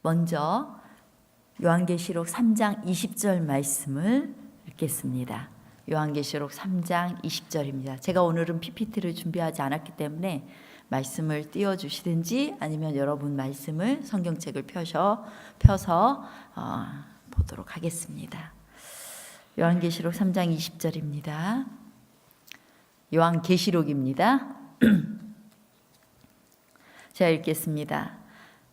먼저 요한계시록 3장 20절 말씀을 읽겠습니다. 요한계시록 3장 20절입니다. 제가 오늘은 PPT를 준비하지 않았기 때문에 말씀을 띄워주시든지 아니면 여러분 말씀을 성경책을 펴서 보도록 하겠습니다. 요한계시록 3장 20절입니다. 요한계시록입니다. 제가 읽겠습니다.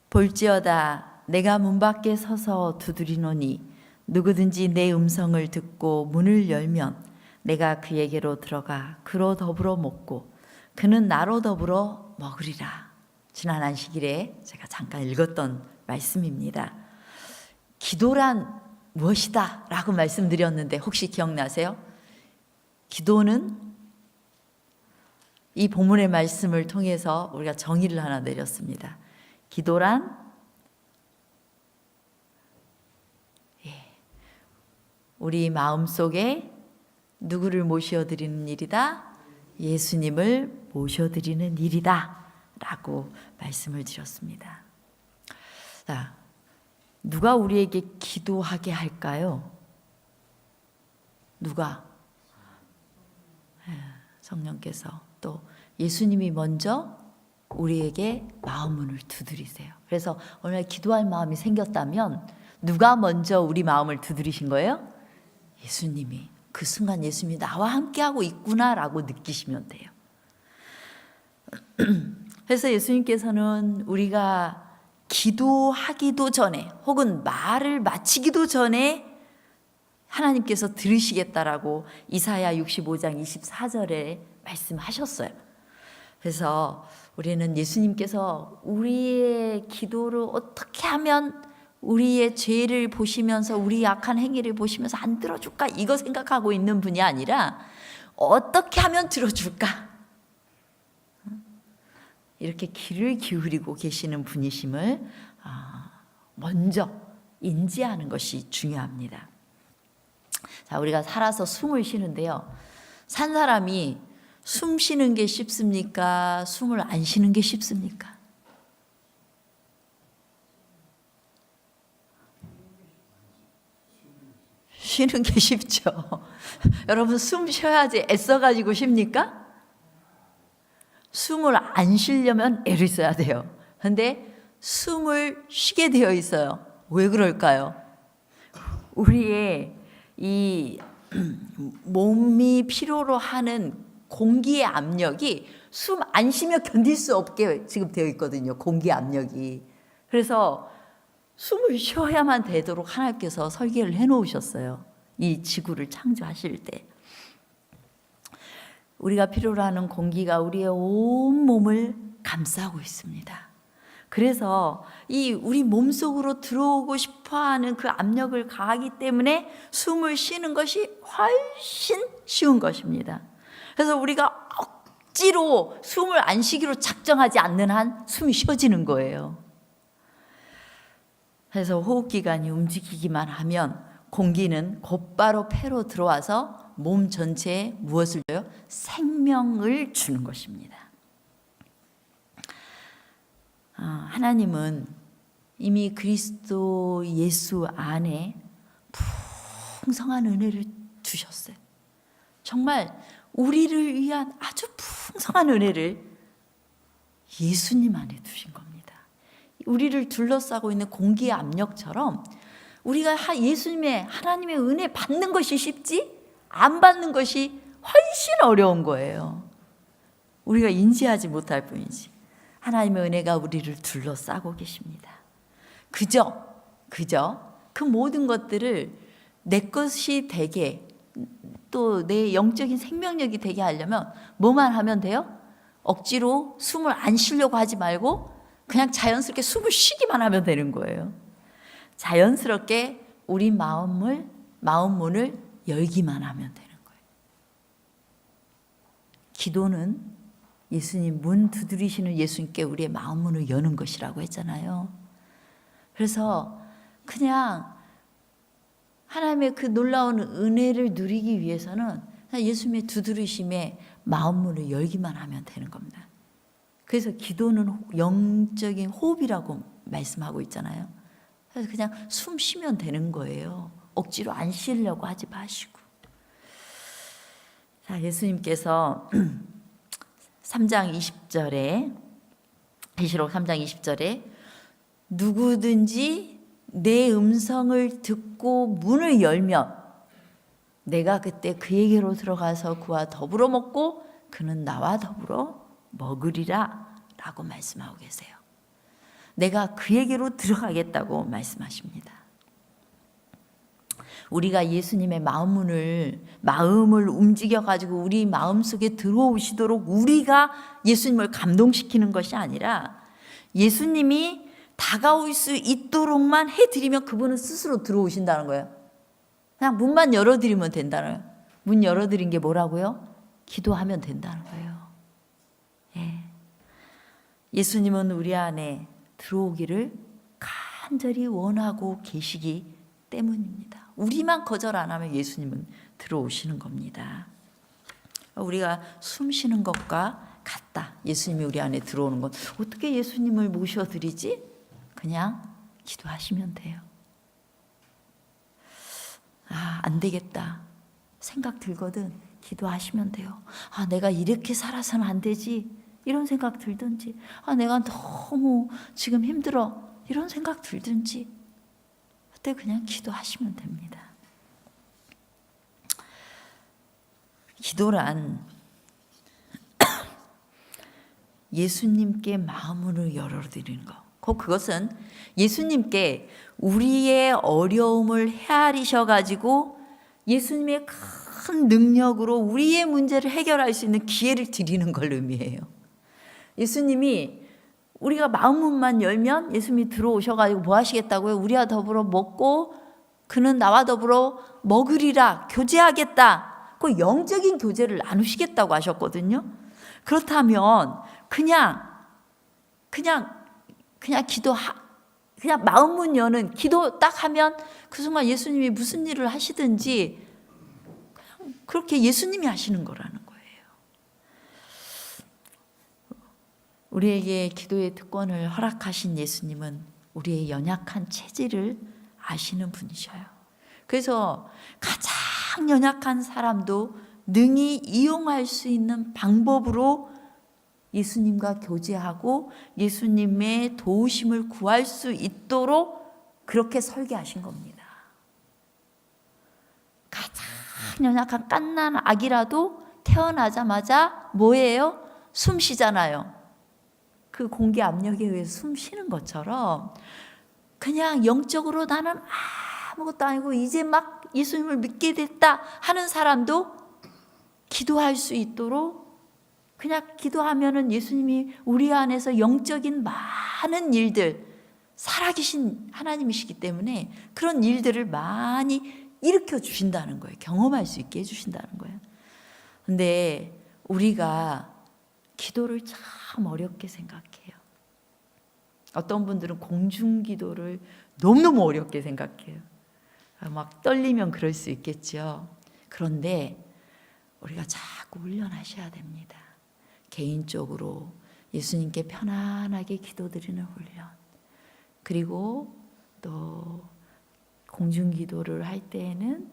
볼지어다 내가 문 밖에 서서 두드리노니 누구든지 내 음성을 듣고 문을 열면 내가 그에게로 들어가 그로 더불어 먹고 그는 나로 더불어 먹으리라. 지난 안식일에 제가 잠깐 읽었던 말씀입니다. 기도란 무엇이다 라고 말씀드렸는데 혹시 기억나세요? 기도는 이 본문의 말씀을 통해서 우리가 정의를 하나 내렸습니다. 기도란 우리 마음속에 누구를 모셔드리는 일이다? 예수님을 모셔드리는 일이다 라고 말씀을 드렸습니다. 자, 누가 우리에게 기도하게 할까요? 누가? 성령께서 또 예수님이 먼저 우리에게 마음 문을 두드리세요. 그래서 오늘 기도할 마음이 생겼다면 누가 먼저 우리 마음을 두드리신 거예요? 예수님이. 그 순간 예수님이 나와 함께하고 있구나라고 느끼시면 돼요. 그래서 예수님께서는 우리가 기도하기도 전에 혹은 말을 마치기도 전에 하나님께서 들으시겠다라고 이사야 65장 24절에 말씀하셨어요. 그래서 우리는 예수님께서 우리의 기도를 어떻게 하면 우리의 죄를 보시면서 우리 약한 행위를 보시면서 안 들어줄까 이거 생각하고 있는 분이 아니라 어떻게 하면 들어줄까 이렇게 귀를 기울이고 계시는 분이심을 먼저 인지하는 것이 중요합니다. 자, 우리가 살아서 숨을 쉬는데요. 산 사람이 숨 쉬는 게 쉽습니까? 숨을 안 쉬는 게 쉽습니까? 쉬는 게 쉽죠. 여러분 숨 쉬어야지 애써가지고 쉽니까? 숨을 안 쉬려면 애를 써야 돼요. 그런데 숨을 쉬게 되어 있어요. 왜 그럴까요? 우리의 이 몸이 필요로 하는 공기의 압력이 숨 안 쉬면 견딜 수 없게 지금 되어 있거든요. 공기 압력이. 그래서 숨을 쉬어야만 되도록 하나님께서 설계를 해놓으셨어요. 이 지구를 창조하실 때. 우리가 필요로 하는 공기가 우리의 온 몸을 감싸고 있습니다. 그래서 이 우리 몸속으로 들어오고 싶어하는 그 압력을 가하기 때문에 숨을 쉬는 것이 훨씬 쉬운 것입니다. 그래서 우리가 억지로 숨을 안 쉬기로 작정하지 않는 한 숨이 쉬어지는 거예요. 그래서 호흡기관이 움직이기만 하면 공기는 곧바로 폐로 들어와서 몸 전체에 무엇을 줘요? 생명을 주는 것입니다. 하나님은 이미 그리스도 예수 안에 풍성한 은혜를 주셨어요. 정말 우리를 위한 아주 풍성한 은혜를 예수님 안에 두신 겁니다. 우리를 둘러싸고 있는 공기의 압력처럼 우리가 예수님의 하나님의 은혜 받는 것이 쉽지 안 받는 것이 훨씬 어려운 거예요. 우리가 인지하지 못할 뿐이지 하나님의 은혜가 우리를 둘러싸고 계십니다. 그저 그 모든 것들을 내 것이 되게 또 내 영적인 생명력이 되게 하려면 뭐만 하면 돼요? 억지로 숨을 안 쉬려고 하지 말고 그냥 자연스럽게 숨을 쉬기만 하면 되는 거예요. 자연스럽게 우리 마음 문을 열기만 하면 되는 거예요. 기도는 예수님 문 두드리시는 예수님께 우리의 마음 문을 여는 것이라고 했잖아요. 그래서 그냥 하나님의 그 놀라운 은혜를 누리기 위해서는 그냥 예수님의 두드리심에 마음 문을 열기만 하면 되는 겁니다. 그래서 기도는 영적인 호흡이라고 말씀하고 있잖아요. 그래서 그냥 숨 쉬면 되는 거예요. 억지로 안 쉬려고 하지 마시고. 자, 예수님께서 3장 20절에 계시록 3장 20절에 누구든지 내 음성을 듣고 문을 열면 내가 그때 그에게로 들어가서 그와 더불어 먹고 그는 나와 더불어 먹으리라 라고 말씀하고 계세요. 내가 그에게로 들어가겠다고 말씀하십니다. 우리가 예수님의 마음을 움직여가지고 우리 마음속에 들어오시도록 우리가 예수님을 감동시키는 것이 아니라 예수님이 다가올 수 있도록만 해드리면 그분은 스스로 들어오신다는 거예요. 그냥 문만 열어드리면 된다는 거예요. 문 열어드린 게 뭐라고요? 기도하면 된다는 거예요. 예. 예수님은 우리 안에 들어오기를 간절히 원하고 계시기 때문입니다. 우리만 거절 안 하면 예수님은 들어오시는 겁니다. 우리가 숨 쉬는 것과 같다. 예수님이 우리 안에 들어오는 건 어떻게 예수님을 모셔드리지? 그냥 기도하시면 돼요. 안 되겠다 생각 들거든 기도하시면 돼요. 내가 이렇게 살아서는 안 되지 이런 생각 들든지, 내가 너무 지금 힘들어 이런 생각 들든지, 그때 그냥 기도하시면 됩니다. 기도란 예수님께 마음을 열어드리는 거. 그것은 예수님께 우리의 어려움을 헤아리셔가지고 예수님의 큰 능력으로 우리의 문제를 해결할 수 있는 기회를 드리는 걸 의미해요. 예수님이 우리가 마음문만 열면 예수님이 들어오셔가지고 뭐 하시겠다고요? 우리와 더불어 먹고 그는 나와 더불어 먹으리라, 교제하겠다. 그 영적인 교제를 나누시겠다고 하셨거든요. 그렇다면 그냥 그냥 마음문 여는 기도 딱 하면 그 순간 예수님이 무슨 일을 하시든지 그냥 그렇게 예수님이 하시는 거라는 거예요. 우리에게 기도의 특권을 허락하신 예수님은 우리의 연약한 체질을 아시는 분이셔요. 그래서 가장 연약한 사람도 능히 이용할 수 있는 방법으로 예수님과 교제하고 예수님의 도우심을 구할 수 있도록 그렇게 설계하신 겁니다. 가장 연약한 갓난 아기라도 태어나자마자 뭐예요? 숨 쉬잖아요. 그 공기 압력에 의해서 숨 쉬는 것처럼 그냥 영적으로 나는 아무것도 아니고 이제 막 예수님을 믿게 됐다 하는 사람도 기도할 수 있도록, 그냥 기도하면은 예수님이 우리 안에서 영적인 많은 일들, 살아계신 하나님이시기 때문에 그런 일들을 많이 일으켜 주신다는 거예요. 경험할 수 있게 해주신다는 거예요. 근데 우리가 기도를 참 어렵게 생각해요. 어떤 분들은 공중기도를 너무너무 어렵게 생각해요. 막 떨리면 그럴 수 있겠죠. 그런데 우리가 자꾸 훈련하셔야 됩니다. 개인적으로 예수님께 편안하게 기도드리는 훈련, 그리고 또 공중기도를 할 때에는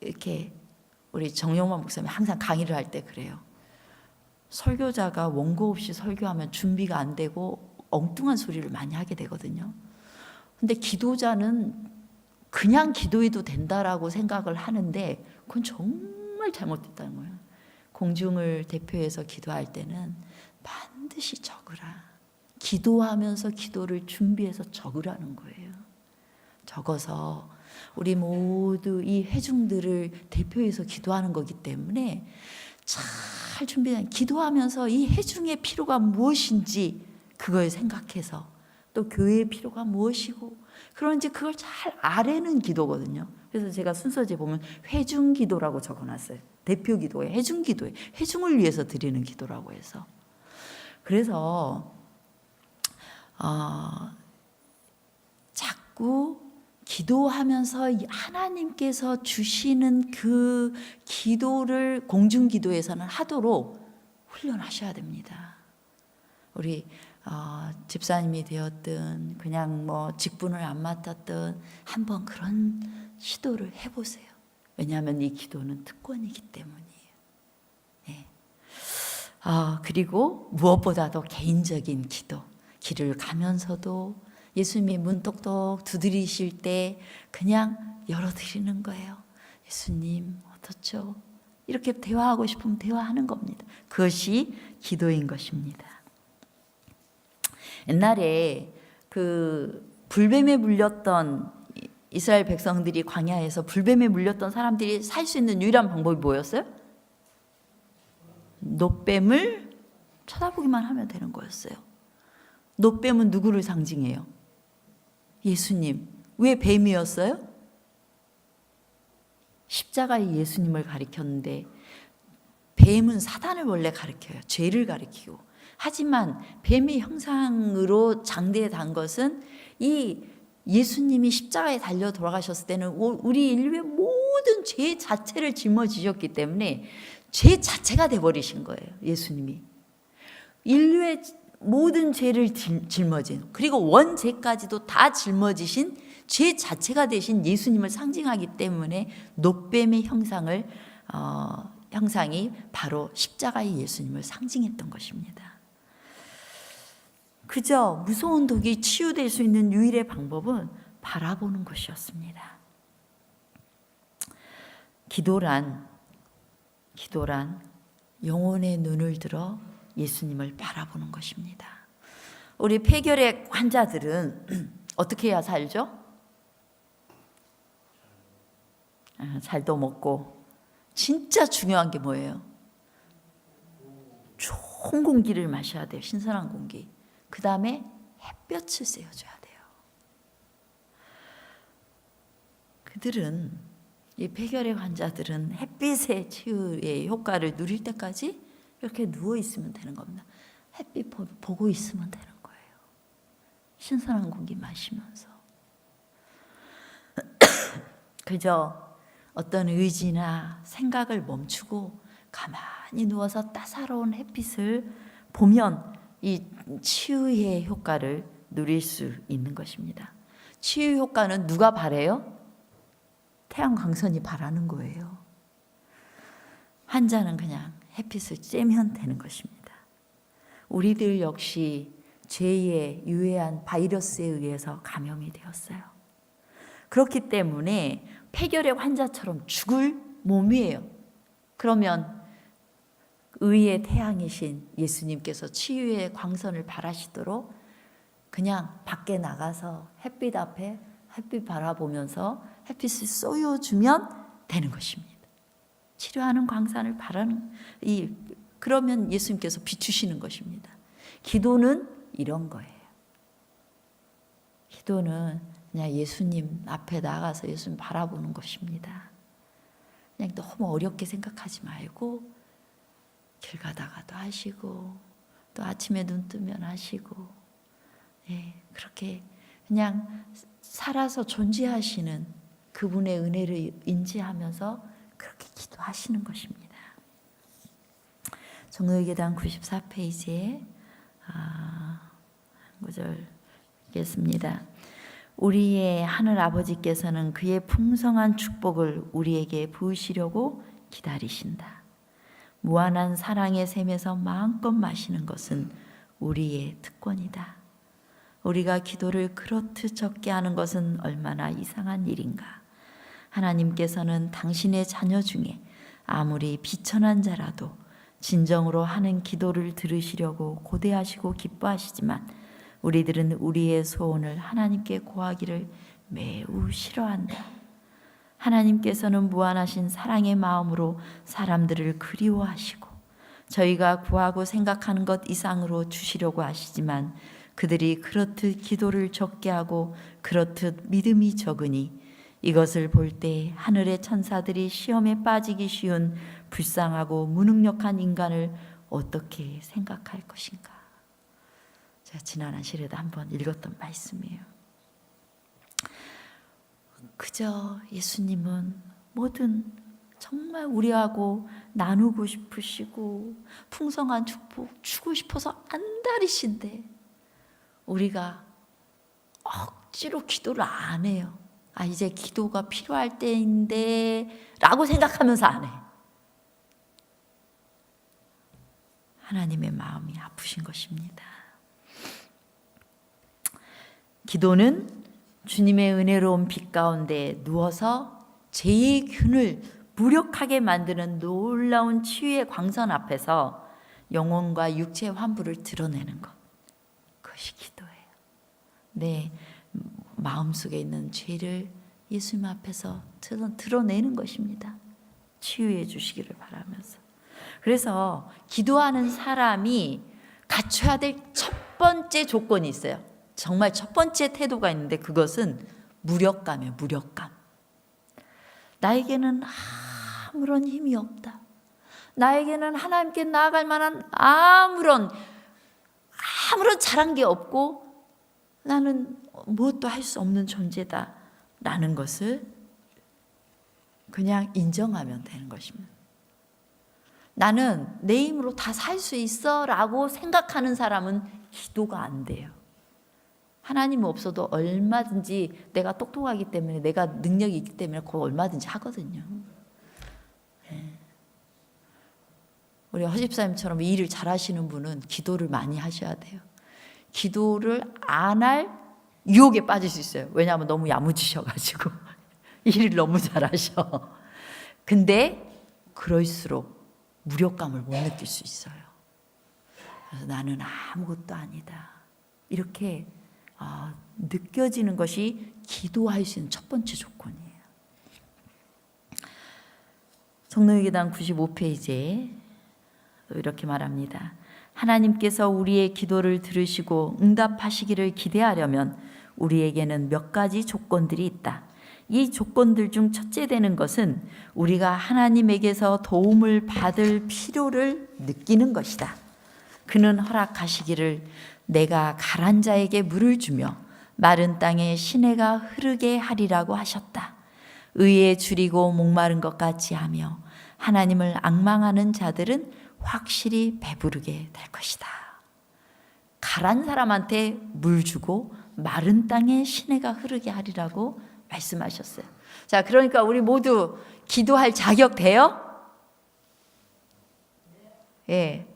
이렇게 우리 정용만 목사님 항상 강의를 할 때 그래요. 설교자가 원고 없이 설교하면 준비가 안 되고 엉뚱한 소리를 많이 하게 되거든요. 근데 기도자는 그냥 기도해도 된다라고 생각을 하는데 그건 정말 잘못됐다는 거예요. 공중을 대표해서 기도할 때는 반드시 적으라. 기도하면서 기도를 준비해서 적으라는 거예요. 적어서 우리 모두 이 회중들을 대표해서 기도하는 거기 때문에 잘 준비된, 기도하면서 이 회중의 필요가 무엇인지 그걸 생각해서 또 교회의 필요가 무엇이고 그런지 그걸 잘 아뢰는 기도거든요. 그래서 제가 순서지에 보면 회중 기도라고 적어놨어요. 대표 기도에 회중 기도에 회중을 위해서 드리는 기도라고 해서. 그래서 자꾸 기도하면서 하나님께서 주시는 그 기도를 공중 기도에서는 하도록 훈련하셔야 됩니다. 우리 집사님이 되었든 그냥 뭐 직분을 안 맡았든 한번 그런 시도를 해보세요. 왜냐하면 이 기도는 특권이기 때문이에요. 네. 그리고 무엇보다도 개인적인 기도, 길을 가면서도 예수님이 문 똑똑 두드리실 때 그냥 열어드리는 거예요. 예수님 어떻죠? 이렇게 대화하고 싶으면 대화하는 겁니다. 그것이 기도인 것입니다. 옛날에 그 불뱀에 물렸던 이스라엘 백성들이 광야에서 불뱀에 물렸던 사람들이 살 수 있는 유일한 방법이 뭐였어요? 놋뱀을 쳐다보기만 하면 되는 거였어요. 놋뱀은 누구를 상징해요? 예수님. 왜 뱀이었어요? 십자가의 예수님을 가리켰는데 뱀은 사단을 원래 가리켜요. 죄를 가리키고. 하지만 뱀의 형상으로 장대단 것은 이 예수님이 십자가에 달려 돌아가셨을 때는 우리 인류의 모든 죄 자체를 짊어지셨기 때문에 죄 자체가 돼버리신 거예요. 예수님이. 인류의 모든 죄를 짊어진, 그리고 원죄까지도 다 짊어지신 죄 자체가 되신 예수님을 상징하기 때문에 놋뱀의 형상이 바로 십자가의 예수님을 상징했던 것입니다. 그저 무서운 독이 치유될 수 있는 유일의 방법은 바라보는 것이었습니다. 기도란 영혼의 눈을 들어 예수님을 바라보는 것입니다. 우리 폐결핵 환자들은 어떻게 해야 살죠? 잘도 먹고, 진짜 중요한 게 뭐예요? 좋은 공기를 마셔야 돼요. 신선한 공기. 그 다음에 햇볕을 쐬어줘야 돼요. 그들은, 이 폐결핵 환자들은 햇빛의 치유의 효과를 누릴 때까지 이렇게 누워 있으면 되는 겁니다. 햇빛 보고 있으면 되는 거예요. 신선한 공기 마시면서. 그저 어떤 의지나 생각을 멈추고 가만히 누워서 따사로운 햇빛을 보면 이 치유의 효과를 누릴 수 있는 것입니다. 치유 효과는 누가 바래요? 태양 광선이 바라는 거예요. 환자는 그냥 햇빛을 쬐면 되는 것입니다. 우리들 역시 죄의 유해한 바이러스에 의해서 감염이 되었어요. 그렇기 때문에 폐결핵 환자처럼 죽을 몸이에요. 그러면 의의 태양이신 예수님께서 치유의 광선을 발하시도록 그냥 밖에 나가서 햇빛 앞에 햇빛 바라보면서 햇빛을 쏘여주면 되는 것입니다. 치료하는 광선을 그러면 예수님께서 비추시는 것입니다. 기도는 이런 거예요. 기도는 그냥 예수님 앞에 나가서 예수님 바라보는 것입니다. 그냥 너무 어렵게 생각하지 말고 길 가다가도 하시고 또 아침에 눈 뜨면 하시고, 그렇게 그냥 살아서 존재하시는 그분의 은혜를 인지하면서 그렇게 기도하시는 것입니다. 종로의계단 94페이지에 한 구절 읽겠습니다. 우리의 하늘 아버지께서는 그의 풍성한 축복을 우리에게 부으시려고 기다리신다. 무한한 사랑의 샘에서 마음껏 마시는 것은 우리의 특권이다. 우리가 기도를 그렇듯 적게 하는 것은 얼마나 이상한 일인가. 하나님께서는 당신의 자녀 중에 아무리 비천한 자라도 진정으로 하는 기도를 들으시려고 고대하시고 기뻐하시지만 우리들은 우리의 소원을 하나님께 고하기를 매우 싫어한다. 하나님께서는 무한하신 사랑의 마음으로 사람들을 그리워하시고 저희가 구하고 생각하는 것 이상으로 주시려고 하시지만 그들이 그렇듯 기도를 적게 하고 그렇듯 믿음이 적으니 이것을 볼 때 하늘의 천사들이 시험에 빠지기 쉬운 불쌍하고 무능력한 인간을 어떻게 생각할 것인가. 제가 지난 안실에도 한번 읽었던 말씀이에요. 그저 예수님은 뭐든 정말 우리하고 나누고 싶으시고 풍성한 축복 주고 싶어서 안달이신데 우리가 억지로 기도를 안 해요. 아, 이제 기도가 필요할 때인데 라고 생각하면서 안 해. 하나님의 마음이 아프신 것입니다. 기도는 주님의 은혜로운 빛 가운데 누워서 죄의 균을 무력하게 만드는 놀라운 치유의 광선 앞에서 영혼과 육체의 환부를 드러내는 것. 그것이 기도예요. 내 마음속에 있는 죄를 예수님 앞에서 드러내는 것입니다. 치유해 주시기를 바라면서. 그래서 기도하는 사람이 갖춰야 될 첫 번째 조건이 있어요. 정말 첫 번째 태도가 있는데 그것은 무력감이에요. 무력감. 나에게는 아무런 힘이 없다. 나에게는 하나님께 나아갈 만한 아무런 잘한 게 없고 나는 무엇도 할 수 없는 존재다 라는 것을 그냥 인정하면 되는 것입니다. 나는 내 힘으로 다 살 수 있어 라고 생각하는 사람은 기도가 안 돼요. 하나님 없어도 얼마든지 내가 똑똑하기 때문에 내가 능력이 있기 때문에 그거 얼마든지 하거든요. 우리 허집사님처럼 일을 잘하시는 분은 기도를 많이 하셔야 돼요. 기도를 안 할 유혹에 빠질 수 있어요. 왜냐하면 너무 야무지셔가지고 일을 너무 잘하셔. 근데 그럴수록 무력감을 못 느낄 수 있어요. 그래서 나는 아무것도 아니다. 이렇게 느껴지는 것이 기도할 수 있는 첫 번째 조건이에요. 성령의계단 95페이지에 이렇게 말합니다. 하나님께서 우리의 기도를 들으시고 응답하시기를 기대하려면 우리에게는 몇 가지 조건들이 있다. 이 조건들 중 첫째 되는 것은 우리가 하나님에게서 도움을 받을 필요를 느끼는 것이다. 그는 허락하시기를 내가 가란 자에게 물을 주며 마른 땅에 시내가 흐르게 하리라고 하셨다. 의에 줄이고 목마른 것 같이 하며 하나님을 앙망하는 자들은 확실히 배부르게 될 것이다. 가란 사람한테 물 주고 마른 땅에 시내가 흐르게 하리라고 말씀하셨어요. 자, 그러니까 우리 모두 기도할 자격 돼요? 예.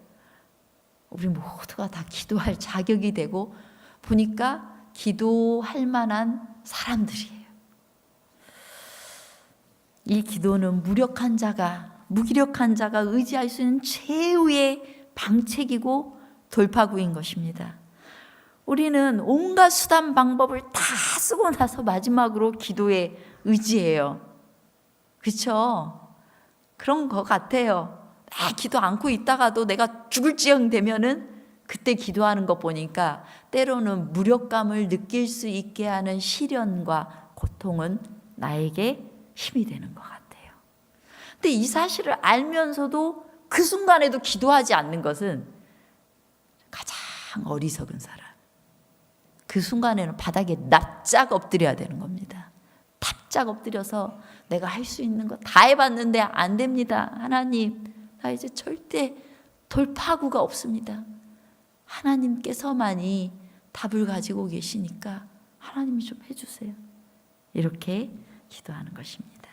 우리 모두가 다 기도할 자격이 되고 보니까 기도할 만한 사람들이에요. 이 기도는 무기력한 자가 의지할 수 있는 최후의 방책이고 돌파구인 것입니다. 우리는 온갖 수단 방법을 다 쓰고 나서 마지막으로 기도에 의지해요. 그렇죠? 그런 것 같아요. 기도 않고 있다가도 내가 죽을지경 되면은 그때 기도하는 거 보니까 때로는 무력감을 느낄 수 있게 하는 시련과 고통은 나에게 힘이 되는 것 같아요. 근데 이 사실을 알면서도 그 순간에도 기도하지 않는 것은 가장 어리석은 사람. 그 순간에는 바닥에 납작 엎드려야 되는 겁니다. 납작 엎드려서 내가 할 수 있는 거 다 해봤는데 안 됩니다. 하나님, 나 이제 절대 돌파구가 없습니다. 하나님께서만이 답을 가지고 계시니까 하나님이 좀 해주세요. 이렇게 기도하는 것입니다.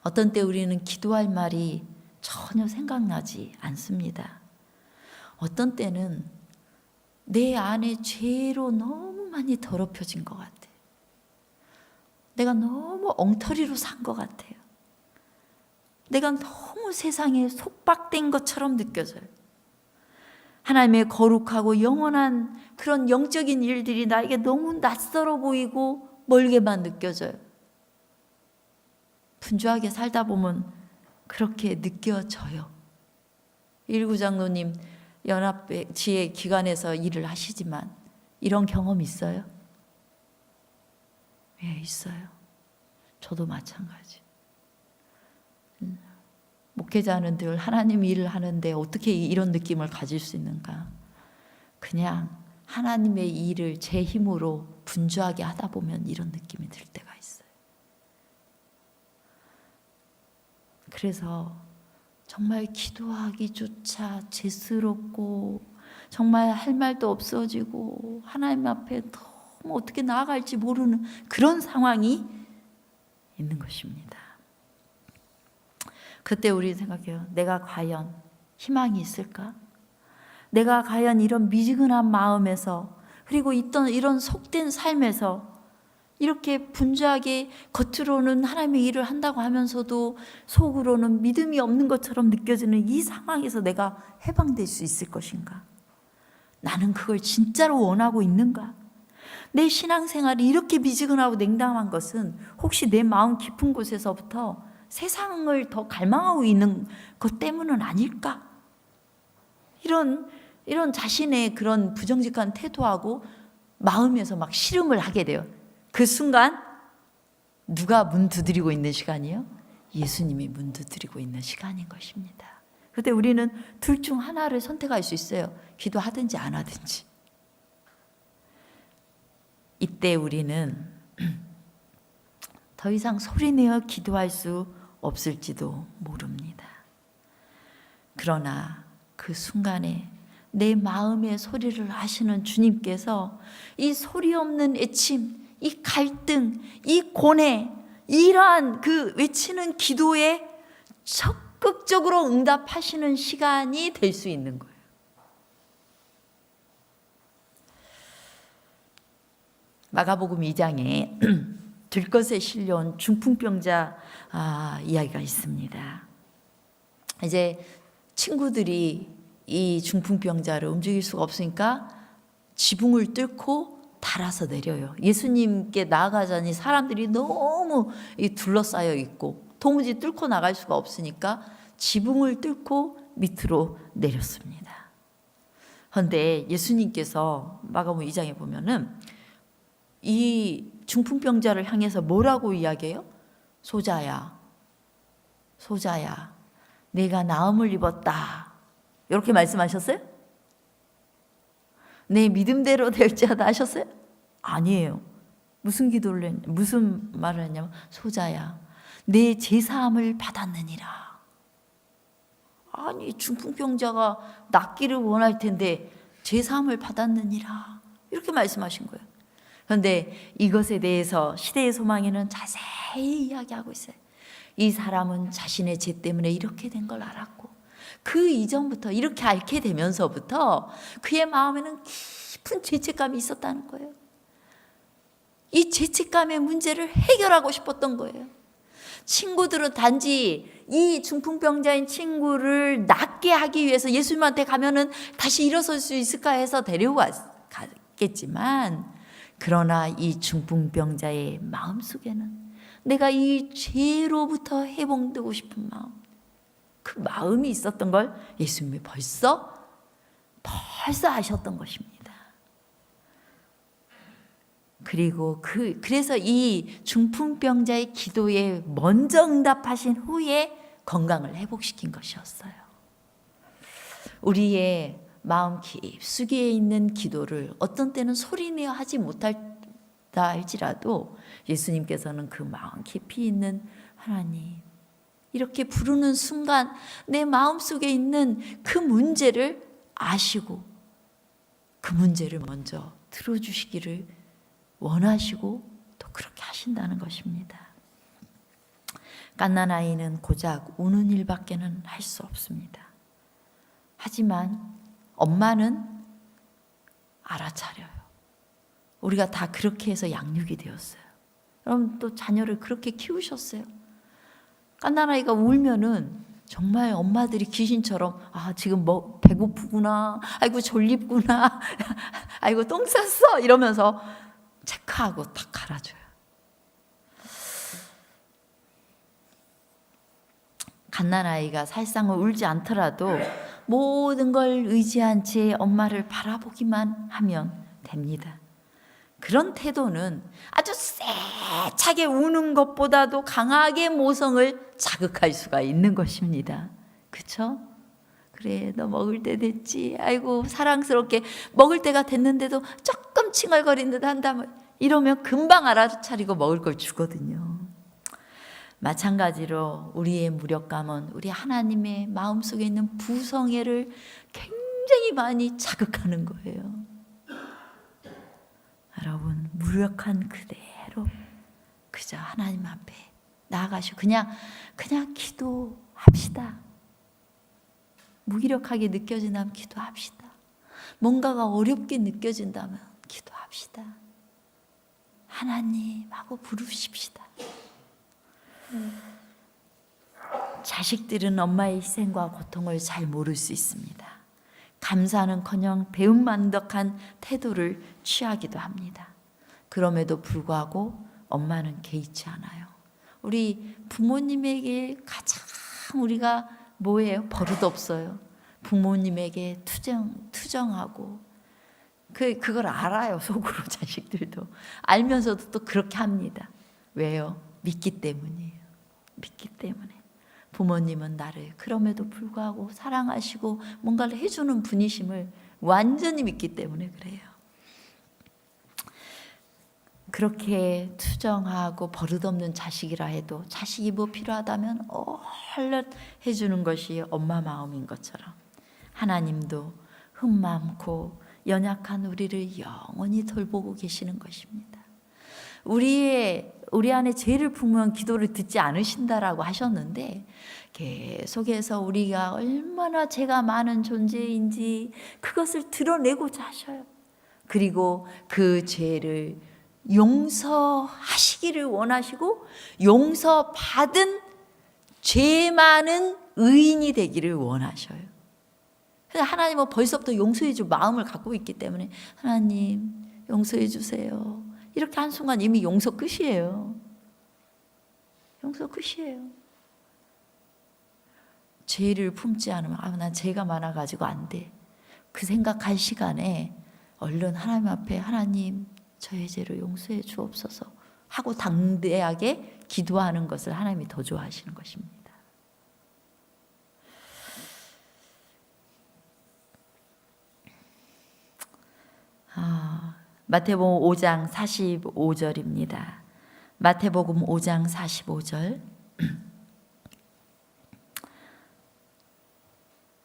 어떤 때 우리는 기도할 말이 전혀 생각나지 않습니다. 어떤 때는 내 안에 죄로 너무 많이 더럽혀진 것 같아요. 내가 너무 엉터리로 산 것 같아요. 내가 너무 세상에 속박된 것처럼 느껴져요. 하나님의 거룩하고 영원한 그런 영적인 일들이 나에게 너무 낯설어 보이고 멀게만 느껴져요. 분주하게 살다 보면 그렇게 느껴져요. 일구 장로님 연합지혜 기관에서 일을 하시지만 이런 경험 있어요? 예, 있어요. 저도 마찬가지. 목회자는 늘 하나님 일을 하는데 어떻게 이런 느낌을 가질 수 있는가? 그냥 하나님의 일을 제 힘으로 분주하게 하다 보면 이런 느낌이 들 때가 있어요. 그래서 정말 기도하기조차 죄스럽고 정말 할 말도 없어지고 하나님 앞에 너무 어떻게 나아갈지 모르는 그런 상황이 있는 것입니다. 그때 우리 생각해요. 내가 과연 희망이 있을까? 내가 과연 이런 미지근한 마음에서, 그리고 이런 속된 삶에서 이렇게 분주하게 겉으로는 하나님의 일을 한다고 하면서도 속으로는 믿음이 없는 것처럼 느껴지는 이 상황에서 내가 해방될 수 있을 것인가? 나는 그걸 진짜로 원하고 있는가? 내 신앙생활이 이렇게 미지근하고 냉담한 것은 혹시 내 마음 깊은 곳에서부터 세상을 더 갈망하고 있는 것 때문은 아닐까? 이런 자신의 그런 부정직한 태도하고 마음에서 막 씨름을 하게 돼요. 그 순간 누가 문 두드리고 있는 시간이요? 예수님이 문 두드리고 있는 시간인 것입니다. 그때 우리는 둘 중 하나를 선택할 수 있어요. 기도하든지 안 하든지. 이때 우리는 더 이상 소리내어 기도할 수 없을지도 모릅니다. 그러나 그 순간에 내 마음의 소리를 하시는 주님께서 이 소리 없는 애침, 이 갈등, 이 고뇌, 이러한 그 외치는 기도에 적극적으로 응답하시는 시간이 될 수 있는 거예요. 마가복음 2장에 들것에 실려온 중풍병자 이야기가 있습니다. 이제 친구들이 이 중풍병자를 움직일 수가 없으니까 지붕을 뚫고 달아서 내려요. 예수님께 나아가자니 사람들이 너무 둘러싸여 있고 도무지 뚫고 나갈 수가 없으니까 지붕을 뚫고 밑으로 내렸습니다. 그런데 예수님께서 마가복음 2장에 보면은 이 중풍병자를 향해서 뭐라고 이야기해요? 소자야, 소자야, 내가 나음을 입었다. 이렇게 말씀하셨어요? 내 믿음대로 될지어다 하셨어요? 아니에요. 무슨 말을 했냐면 소자야, 내 제사함을 받았느니라. 아니 중풍병자가 낫기를 원할 텐데 제사함을 받았느니라 이렇게 말씀하신 거예요. 그런데 이것에 대해서 시대의 소망에는 자세히 이야기하고 있어요. 이 사람은 자신의 죄 때문에 이렇게 된 걸 알았고 그 이전부터 이렇게 앓게 되면서부터 그의 마음에는 깊은 죄책감이 있었다는 거예요. 이 죄책감의 문제를 해결하고 싶었던 거예요. 친구들은 단지 이 중풍병자인 친구를 낫게 하기 위해서 예수님한테 가면은 다시 일어설 수 있을까 해서 데려갔겠지만, 그러나 이 중풍병자의 마음속에는 내가 이 죄로부터 해방되고 싶은 마음, 그 마음이 있었던 걸 예수님이 벌써 아셨던 것입니다. 그리고 그래서 이 중풍병자의 기도에 먼저 응답하신 후에 건강을 회복시킨 것이었어요. 우리의 마음 깊숙이에 있는 기도를 어떤 때는 소리내어 하지 못한다 할지라도 예수님께서는 그 마음 깊이 있는 하나님, 이렇게 부르는 순간 내 마음속에 있는 그 문제를 아시고 그 문제를 먼저 들어주시기를 원하시고 또 그렇게 하신다는 것입니다. 갓난아이는 고작 우는 일밖에는 할 수 없습니다. 하지만 엄마는 알아차려요. 우리가 다 그렇게 해서 양육이 되었어요. 여러분 또 자녀를 그렇게 키우셨어요. 갓난아이가 울면은 정말 엄마들이 귀신처럼 지금 뭐 배고프구나, 아이고 졸립구나, 아이고 똥 쌌어 이러면서 체크하고 딱 갈아줘요. 갓난아이가 사실상 울지 않더라도 모든 걸 의지한 채 엄마를 바라보기만 하면 됩니다. 그런 태도는 아주 세차게 우는 것보다도 강하게 모성을 자극할 수가 있는 것입니다. 그렇죠? 그래, 너 먹을 때 됐지. 아이고 사랑스럽게 먹을 때가 됐는데도 조금 칭얼거리는 듯 한다면 이러면 금방 알아차리고 먹을 걸 주거든요. 마찬가지로 우리의 무력감은 우리 하나님의 마음속에 있는 부성애를 굉장히 많이 자극하는 거예요. 여러분, 무력한 그대로 그저 하나님 앞에 나아가시고 그냥 기도합시다. 무기력하게 느껴진다면 기도합시다. 뭔가가 어렵게 느껴진다면 기도합시다. 하나님하고 부르십시다. 자식들은 엄마의 희생과 고통을 잘 모를 수 있습니다. 감사는커녕 배은망덕한 태도를 취하기도 합니다. 그럼에도 불구하고 엄마는 개의치 않아요. 우리 부모님에게 가장 우리가 뭐예요? 버릇 없어요. 부모님에게 투정하고 그걸 알아요. 속으로 자식들도 알면서도 또 그렇게 합니다. 왜요? 믿기 때문이에요. 믿기 때문에. 부모님은 나를 그럼에도 불구하고 사랑하시고 뭔가를 해주는 분이심을 완전히 믿기 때문에 그래요. 그렇게 투정하고 버릇없는 자식이라 해도 자식이 뭐 필요하다면 얼른 해주는 것이 엄마 마음인 것처럼 하나님도 흠 많고 연약한 우리를 영원히 돌보고 계시는 것입니다. 우리 안에 죄를 품으면 기도를 듣지 않으신다라고 하셨는데 계속해서 우리가 얼마나 죄가 많은 존재인지 그것을 드러내고자 하셔요. 그리고 그 죄를 용서하시기를 원하시고 용서받은 죄 많은 의인이 되기를 원하셔요. 그래서 하나님은 벌써부터 용서해 줄 마음을 갖고 있기 때문에 하나님 용서해 주세요. 이렇게 한순간 이미 용서 끝이에요. 용서 끝이에요. 죄를 품지 않으면 난 죄가 많아가지고 안 돼. 그 생각할 시간에 얼른 하나님 앞에 하나님 저의 죄를 용서해 주옵소서 하고 당대하게 기도하는 것을 하나님이 더 좋아하시는 것입니다. 마태복음 5장 45절입니다. 마태복음 5장 45절.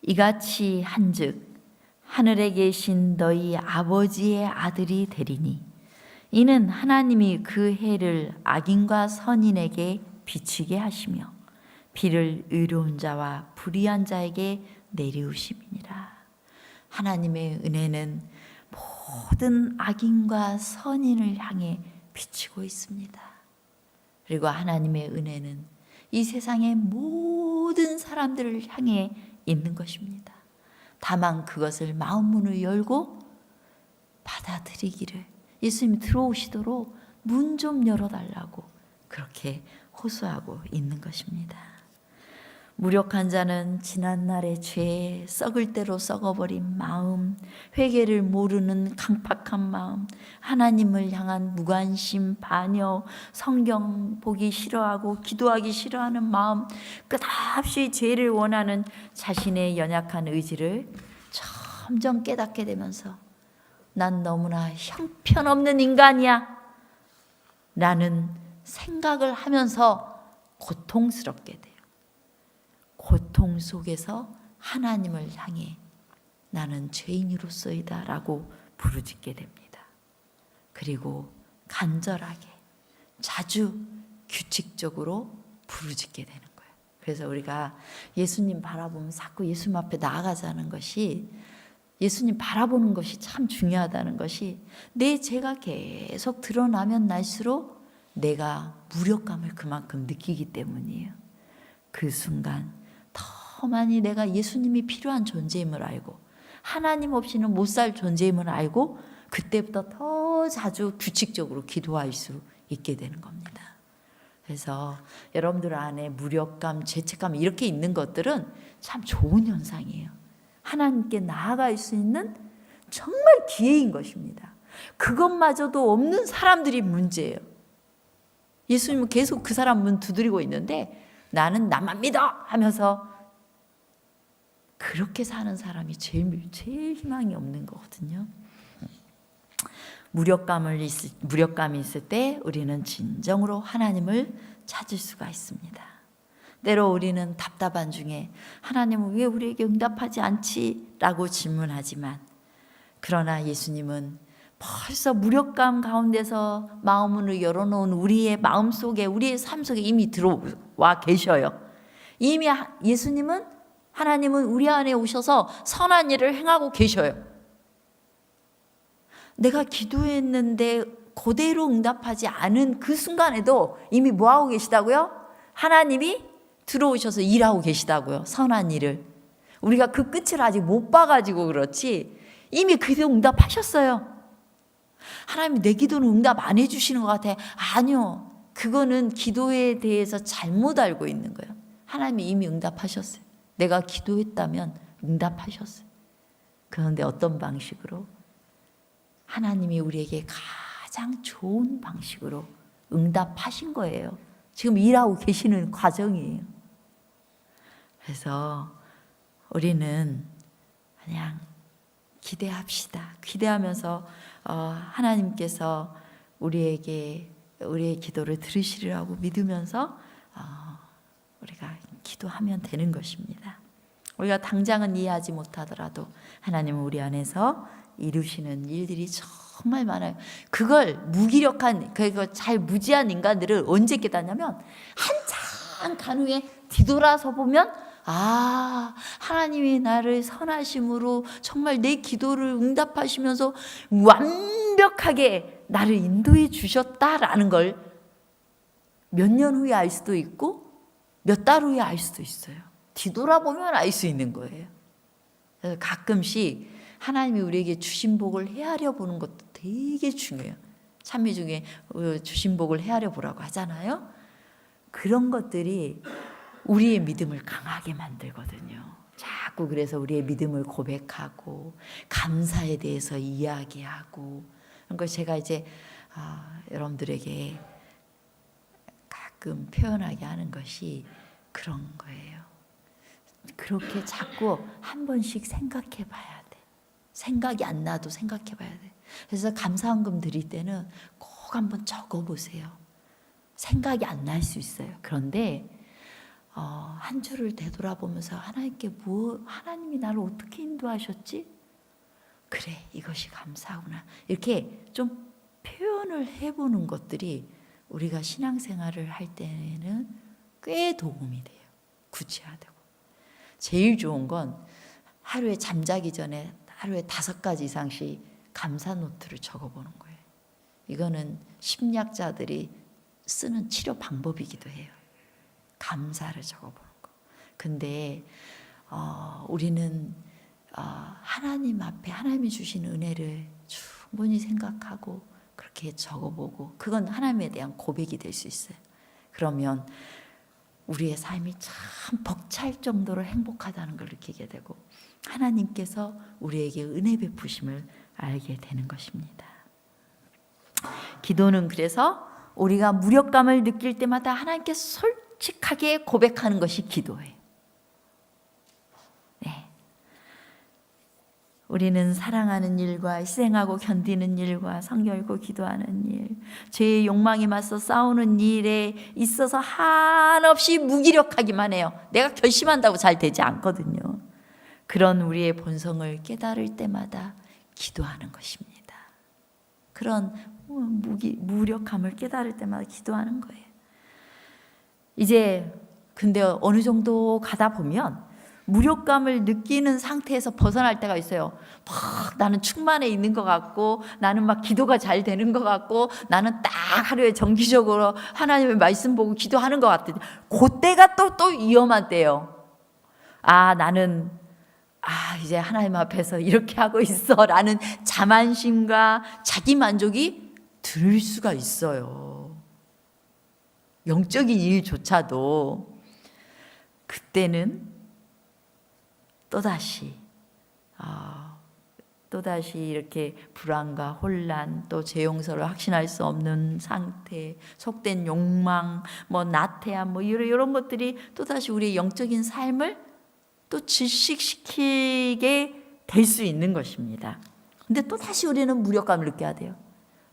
이같이 한즉 하늘에 계신 너희 아버지의 아들이 되리니 이는 하나님이 그 해를 악인과 선인에게 비추게 하시며 비를 의로운 자와 불의한 자에게 내리우심이니라. 하나님의 은혜는 모든 악인과 선인을 향해 비치고 있습니다. 그리고 하나님의 은혜는 이 세상의 모든 사람들을 향해 있는 것입니다. 다만 그것을 마음문을 열고 받아들이기를 예수님이 들어오시도록 문 좀 열어달라고 그렇게 호소하고 있는 것입니다. 무력한 자는 지난날의 죄에 썩을 대로 썩어버린 마음, 회개를 모르는 강팍한 마음, 하나님을 향한 무관심, 반여, 성경 보기 싫어하고 기도하기 싫어하는 마음, 끝없이 죄를 원하는 자신의 연약한 의지를 점점 깨닫게 되면서 난 너무나 형편없는 인간이야 라는 생각을 하면서 고통스럽게 돼요. 고통 속에서 하나님을 향해 나는 죄인으로서이다 라고 부르짖게 됩니다. 그리고 간절하게 자주 규칙적으로 부르짖게 되는 거예요. 그래서 우리가 예수님 바라보면 자꾸 예수님 앞에 나아가자는 것이 예수님 바라보는 것이 참 중요하다는 것이 내 죄가 계속 드러나면 날수록 내가 무력감을 그만큼 느끼기 때문이에요. 그 순간 더 많이 내가 예수님이 필요한 존재임을 알고 하나님 없이는 못 살 존재임을 알고 그때부터 더 자주 규칙적으로 기도할 수 있게 되는 겁니다. 그래서 여러분들 안에 무력감, 죄책감 이렇게 있는 것들은 참 좋은 현상이에요. 하나님께 나아갈 수 있는 정말 기회인 것입니다. 그것마저도 없는 사람들이 문제예요. 예수님은 계속 그 사람 문 두드리고 있는데 나는 나만 믿어 하면서 그렇게 사는 사람이 제일 희망이 없는 거거든요. 무력감이 있을 때 우리는 진정으로 하나님을 찾을 수가 있습니다. 때로 우리는 답답한 중에 하나님은 왜 우리에게 응답하지 않지? 라고 질문하지만, 그러나 예수님은 벌써 무력감 가운데서 마음을 열어놓은 우리의 마음속에, 우리의 삶 속에 이미 들어와 계셔요. 이미 예수님은, 하나님은 우리 안에 오셔서 선한 일을 행하고 계셔요. 내가 기도했는데 그대로 응답하지 않은 그 순간에도 이미 뭐하고 계시다고요? 하나님이 들어오셔서 일하고 계시다고요. 선한 일을. 우리가 그 끝을 아직 못 봐가지고 그렇지 이미 그대로 응답하셨어요. 하나님이 내 기도는 응답 안 해주시는 것 같아. 아니요. 그거는 기도에 대해서 잘못 알고 있는 거예요. 하나님이 이미 응답하셨어요. 내가 기도했다면 응답하셨어요. 그런데 어떤 방식으로? 하나님이 우리에게 가장 좋은 방식으로 응답하신 거예요. 지금 일하고 계시는 과정이에요. 그래서 우리는 그냥 기대합시다. 기대하면서 하나님께서 우리에게 우리의 기도를 들으시리라고 믿으면서 우리가 기도하면 되는 것입니다. 우리가 당장은 이해하지 못하더라도 하나님은 우리 안에서 이루시는 일들이 정말 많아요. 그걸 무기력한, 그거 잘 무지한 인간들을 언제 깨닫냐면 한참 간 후에 뒤돌아서 보면 하나님이 나를 선하심으로 정말 내 기도를 응답하시면서 완벽하게 나를 인도해 주셨다라는 걸 몇 년 후에 알 수도 있고 몇 달 후에 알 수도 있어요. 뒤돌아보면 알 수 있는 거예요. 그래서 가끔씩 하나님이 우리에게 주신 복을 헤아려 보는 것도 되게 중요해요. 찬미 중에 주신 복을 헤아려 보라고 하잖아요. 그런 것들이 우리의 믿음을 강하게 만들거든요. 자꾸 그래서 우리의 믿음을 고백하고 감사에 대해서 이야기하고, 그런 걸 제가 이제 여러분들에게 가끔 표현하게 하는 것이 그런 거예요. 그렇게 자꾸 한 번씩 생각해 봐야 돼. 생각이 안 나도 생각해 봐야 돼. 그래서 감사헌금 드릴 때는 꼭 한번 적어 보세요. 생각이 안 날 수 있어요. 그런데 한 주를 되돌아보면서 하나님께 하나님이 나를 어떻게 인도하셨지? 그래, 이것이 감사구나. 이렇게 좀 표현을 해보는 것들이 우리가 신앙생활을 할 때는 꽤 도움이 돼요. 구체화되고. 제일 좋은 건 하루에 잠자기 전에 하루에 5가지 이상씩 감사 노트를 적어보는 거예요. 이거는 심리학자들이 쓰는 치료 방법이기도 해요. 감사를 적어보는 거. 근데 우리는 하나님 앞에 하나님이 주신 은혜를 충분히 생각하고 그렇게 적어보고, 그건 하나님에 대한 고백이 될 수 있어요. 그러면 우리의 삶이 참 벅찰 정도로 행복하다는 걸 느끼게 되고 하나님께서 우리에게 은혜 베푸심을 알게 되는 것입니다. 기도는 그래서 우리가 무력감을 느낄 때마다 하나님께 솔직하게 고백하는 것이 기도예요. 네. 우리는 사랑하는 일과 희생하고 견디는 일과 성결고 기도하는 일, 죄의 욕망에 맞서 싸우는 일에 있어서 한없이 무기력하기만 해요. 내가 결심한다고 잘 되지 않거든요. 그런 우리의 본성을 깨달을 때마다 기도하는 것입니다. 그런 무력함을 깨달을 때마다 기도하는 거예요. 이제 근데 어느 정도 가다 보면 무력감을 느끼는 상태에서 벗어날 때가 있어요. 막 나는 충만해 있는 것 같고, 나는 막 기도가 잘 되는 것 같고, 나는 딱 하루에 정기적으로 하나님의 말씀 보고 기도하는 것 같은데, 그때가 또 위험한 때예요. 나는 이제 하나님 앞에서 이렇게 하고 있어 라는 자만심과 자기 만족이 들 수가 있어요. 영적인 일조차도. 그때는 또다시 이렇게 불안과 혼란, 또 제 용서를 확신할 수 없는 상태, 속된 욕망, 나태함, 이런 것들이 또다시 우리의 영적인 삶을 또 질식시키게 될 수 있는 것입니다. 근데 또다시 우리는 무력감을 느껴야 돼요.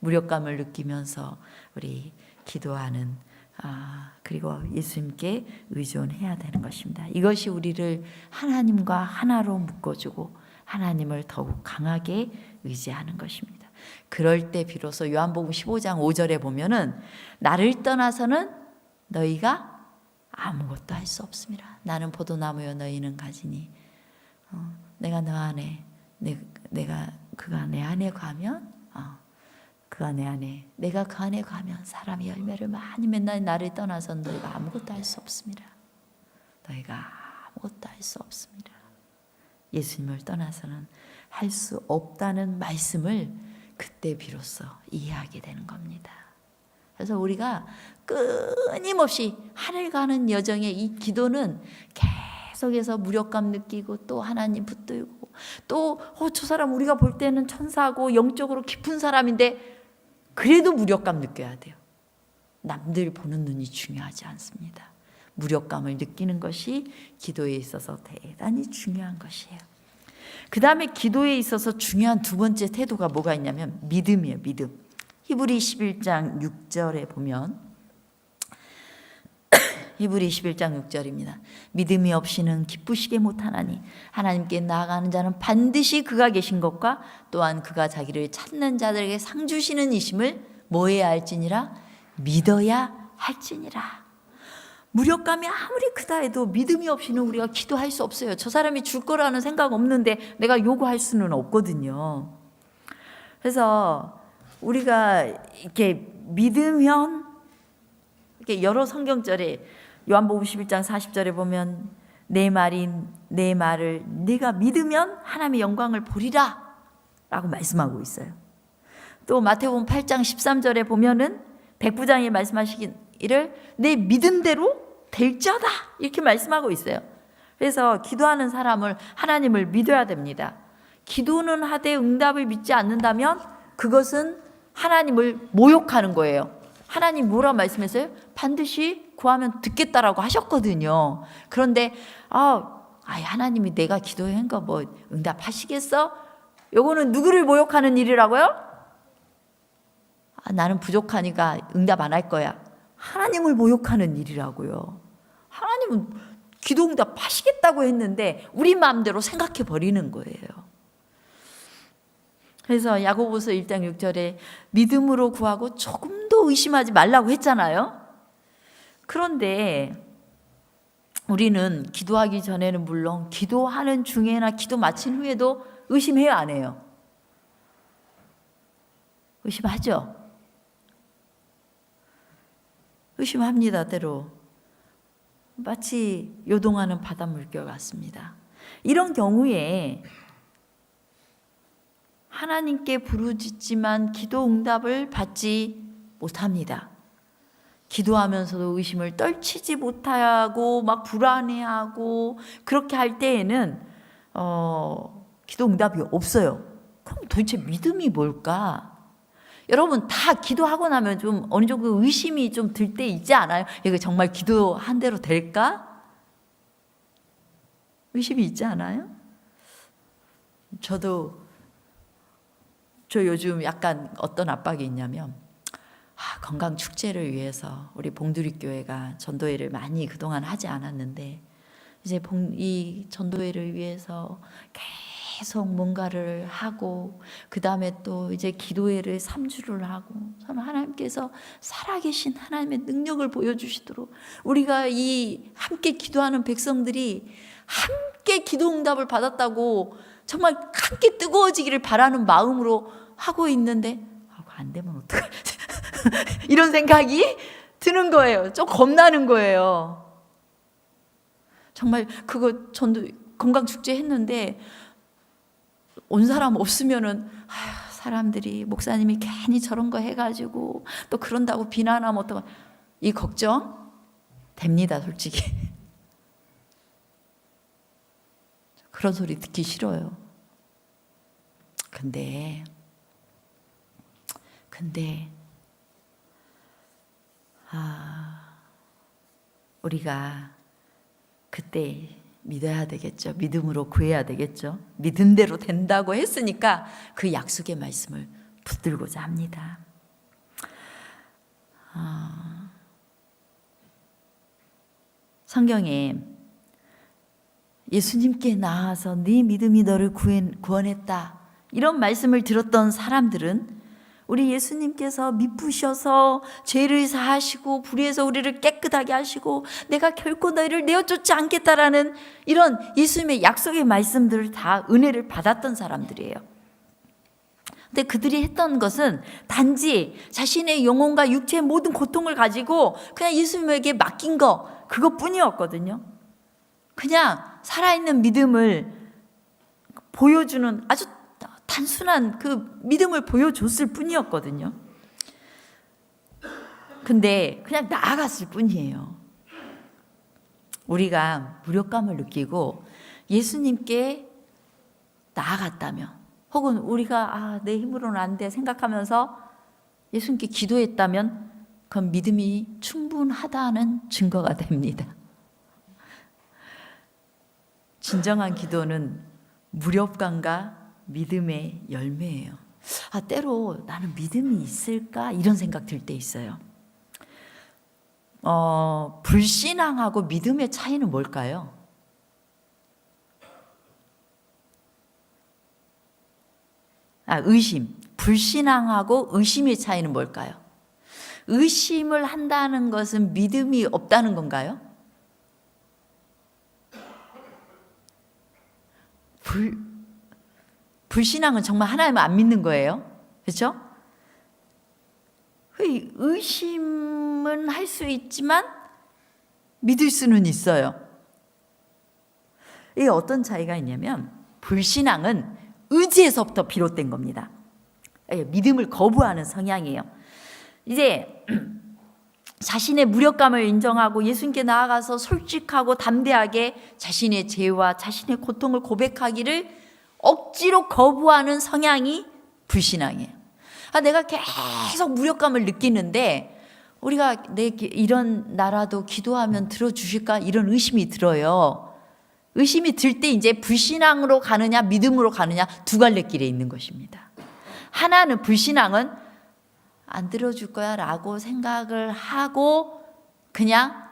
무력감을 느끼면서 우리 기도하는 그리고 예수님께 의존해야 되는 것입니다. 이것이 우리를 하나님과 하나로 묶어주고 하나님을 더욱 강하게 의지하는 것입니다. 그럴 때 비로소 요한복음 15장 5절에 보면은 나를 떠나서는 너희가 아무것도 할 수 없습니다. 나는 포도나무요 너희는 가지니 내가 너 안에 내가 그가 내 안에 가면 그가 내 안에 내가 그 안에 가면 사람이 열매를 많이 맺는 나를 떠나서는 너희가 아무것도 할 수 없습니다. 너희가 아무것도 할 수 없습니다. 예수님을 떠나서는 할 수 없다는 말씀을 그때 비로소 이해하게 되는 겁니다. 그래서 우리가 끊임없이 하늘 가는 여정의 이 기도는 계속해서 무력감 느끼고 또 하나님 붙들고 또 저 사람 우리가 볼 때는 천사고 영적으로 깊은 사람인데 그래도 무력감 느껴야 돼요. 남들 보는 눈이 중요하지 않습니다. 무력감을 느끼는 것이 기도에 있어서 대단히 중요한 것이에요. 그 다음에 기도에 있어서 중요한 두 번째 태도가 뭐가 있냐면 믿음이에요. 믿음. 히브리 11장 6절에 보면 히브리 11장 6절입니다. 믿음이 없이는 기쁘시게 못하나니 하나님께 나아가는 자는 반드시 그가 계신 것과 또한 그가 자기를 찾는 자들에게 상 주시는 이심을 뭐해야 할지니라 믿어야 할지니라. 무력감이 아무리 크다 해도 믿음이 없이는 우리가 기도할 수 없어요. 저 사람이 줄 거라는 생각 없는데 내가 요구할 수는 없거든요. 그래서 우리가 이렇게 믿으면 이렇게 여러 성경절에 요한복음 11장 40절에 보면 내 말을 네가 믿으면 하나님의 영광을 보리라 라고 말씀하고 있어요. 또 마태복음 8장 13절에 보면은 백부장이 말씀하시기를 내 믿음대로 될지어다 이렇게 말씀하고 있어요. 그래서 기도하는 사람을 하나님을 믿어야 됩니다. 기도는 하되 응답을 믿지 않는다면 그것은 하나님을 모욕하는 거예요. 하나님 뭐라 말씀했어요? 반드시 구하면 듣겠다라고 하셨거든요. 그런데 하나님이 내가 기도한 거 뭐 응답하시겠어? 요거는 누구를 모욕하는 일이라고요? 나는 부족하니까 응답 안 할 거야. 하나님을 모욕하는 일이라고요. 하나님은 기도 응답 하시겠다고 했는데 우리 마음대로 생각해 버리는 거예요. 그래서 야고보서 1장 6절에 믿음으로 구하고 조금도 의심하지 말라고 했잖아요. 그런데 우리는 기도하기 전에는 물론 기도하는 중에나 기도 마친 후에도 의심해요, 안 해요? 의심하죠? 의심합니다, 때로. 마치 요동하는 바닷물결 같습니다. 이런 경우에 하나님께 부르짖지만 기도 응답을 받지 못합니다. 기도하면서도 의심을 떨치지 못하고 막 불안해하고 그렇게 할 때에는 기도 응답이 없어요. 그럼 도대체 믿음이 뭘까? 여러분 다 기도하고 나면 좀 어느 정도 의심이 좀 들 때 있지 않아요? 이거 정말 기도한 대로 될까? 의심이 있지 않아요? 저 요즘 약간 어떤 압박이 있냐면 건강 축제를 위해서 우리 봉두리 교회가 전도회를 많이 그동안 하지 않았는데 이제 이 전도회를 위해서 계속 뭔가를 하고 그 다음에 또 이제 기도회를 3주를 하고 저는 하나님께서 살아계신 하나님의 능력을 보여주시도록 우리가 이 함께 기도하는 백성들이 함께 기도 응답을 받았다고 정말 함께 뜨거워지기를 바라는 마음으로 하고 있는데 안 되면 어떡하지? 이런 생각이 드는 거예요. 좀 겁나는 거예요. 정말 그거 전도 건강축제 했는데 온 사람 없으면은 사람들이 목사님이 괜히 저런 거 해가지고 또 그런다고 비난하면 어떡하? 이 걱정 됩니다, 솔직히. 그런 소리 듣기 싫어요. 근데 우리가 그때 믿어야 되겠죠. 믿음으로 구해야 되겠죠. 믿은 대로 된다고 했으니까 그 약속의 말씀을 붙들고자 합니다. 성경에 예수님께 나아서 네 믿음이 너를 구원했다 이런 말씀을 들었던 사람들은 우리 예수님께서 미쁘셔서 죄를 사하시고 불의에서 우리를 깨끗하게 하시고 내가 결코 너희를 내어쫓지 않겠다라는 이런 예수님의 약속의 말씀들을 다 은혜를 받았던 사람들이에요. 근데 그들이 했던 것은 단지 자신의 영혼과 육체의 모든 고통을 가지고 그냥 예수님에게 맡긴 거 그것뿐이었거든요. 그냥 살아있는 믿음을 보여주는 아주 단순한 그 믿음을 보여줬을 뿐이었거든요. 근데 그냥 나아갔을 뿐이에요. 우리가 무력감을 느끼고 예수님께 나아갔다면 혹은 우리가 내 힘으로는 안 돼 생각하면서 예수님께 기도했다면 그건 믿음이 충분하다는 증거가 됩니다. 진정한 기도는 무력감과 믿음의 열매예요. 때로 나는 믿음이 있을까? 이런 생각 들 때 있어요. 불신앙하고 믿음의 차이는 뭘까요? 의심. 불신앙하고 의심의 차이는 뭘까요? 의심을 한다는 것은 믿음이 없다는 건가요? 불신앙은 정말 하나님을 안 믿는 거예요. 그렇죠? 의심은 할 수 있지만 믿을 수는 있어요. 이게 어떤 차이가 있냐면 불신앙은 의지에서부터 비롯된 겁니다. 믿음을 거부하는 성향이에요. 이제 자신의 무력감을 인정하고 예수님께 나아가서 솔직하고 담대하게 자신의 죄와 자신의 고통을 고백하기를 억지로 거부하는 성향이 불신앙이에요. 내가 계속 무력감을 느끼는데 우리가 이런 나라도 기도하면 들어주실까? 이런 의심이 들어요. 의심이 들 때 이제 불신앙으로 가느냐 믿음으로 가느냐 두 갈래 길에 있는 것입니다. 하나는 불신앙은 안 들어줄 거야 라고 생각을 하고 그냥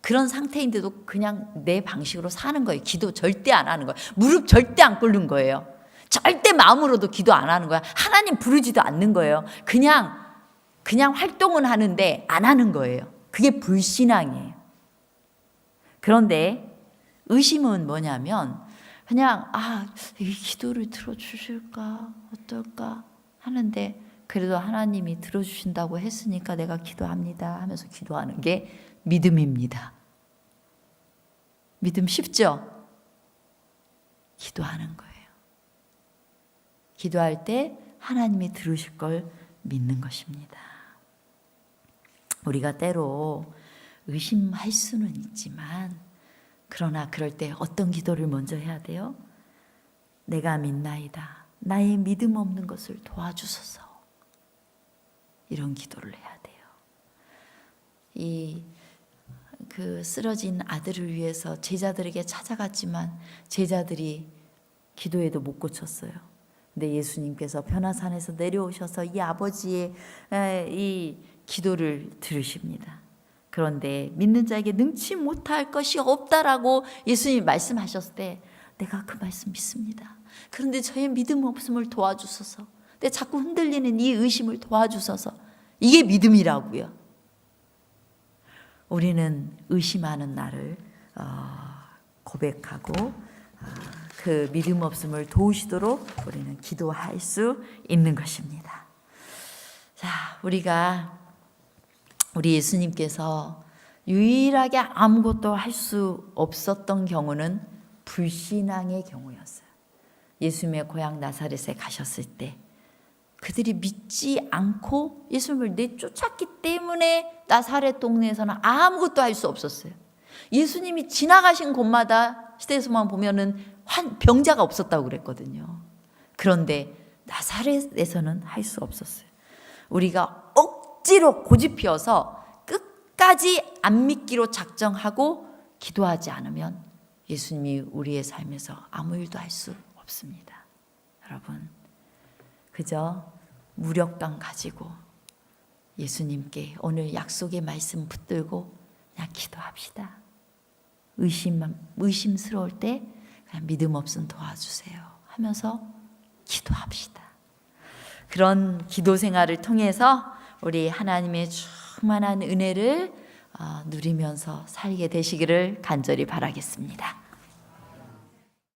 그런 상태인데도 그냥 내 방식으로 사는 거예요. 기도 절대 안 하는 거예요. 무릎 절대 안 꿇는 거예요. 절대 마음으로도 기도 안 하는 거야. 하나님 부르지도 않는 거예요. 그냥 활동은 하는데 안 하는 거예요. 그게 불신앙이에요. 그런데 의심은 뭐냐면 그냥 이 기도를 들어주실까 어떨까 하는데 그래도 하나님이 들어주신다고 했으니까 내가 기도합니다 하면서 기도하는 게 믿음입니다. 믿음 쉽죠? 기도하는 거예요. 기도할 때 하나님이 들으실 걸 믿는 것입니다. 우리가 때로 의심할 수는 있지만 그러나 그럴 때 어떤 기도를 먼저 해야 돼요? 내가 믿나이다. 나의 믿음 없는 것을 도와주소서. 이런 기도를 해야 돼요. 그 쓰러진 아들을 위해서 제자들에게 찾아갔지만 제자들이 기도해도 못 고쳤어요. 근데 예수님께서 변화산에서 내려오셔서 이 아버지의 이 기도를 들으십니다. 그런데 믿는 자에게 능치 못할 것이 없다라고 예수님이 말씀하셨을 때 내가 그 말씀 믿습니다. 그런데 저의 믿음 없음을 도와주소서. 근데 자꾸 흔들리는 이 의심을 도와주소서. 이게 믿음이라고요. 우리는 의심하는 나를 고백하고 그 믿음 없음을 도우시도록 우리는 기도할 수 있는 것입니다. 자, 우리 예수님께서 유일하게 아무것도 할 수 없었던 경우는 불신앙의 경우였어요. 예수님의 고향 나사렛에 가셨을 때 그들이 믿지 않고 예수님을 내쫓았기 때문에 나사렛 동네에서는 아무것도 할 수 없었어요. 예수님이 지나가신 곳마다 시대에서만 보면은 병자가 없었다고 그랬거든요. 그런데 나사렛에서는 할 수 없었어요. 우리가 억지로 고집피워서 끝까지 안 믿기로 작정하고 기도하지 않으면 예수님이 우리의 삶에서 아무 일도 할 수 없습니다. 여러분, 그저 무력감 가지고 예수님께 오늘 약속의 말씀 붙들고 그냥 기도합시다. 의심스러울 때 그냥 믿음 없음 도와주세요 하면서 기도합시다. 그런 기도 생활을 통해서 우리 하나님의 충만한 은혜를 누리면서 살게 되시기를 간절히 바라겠습니다.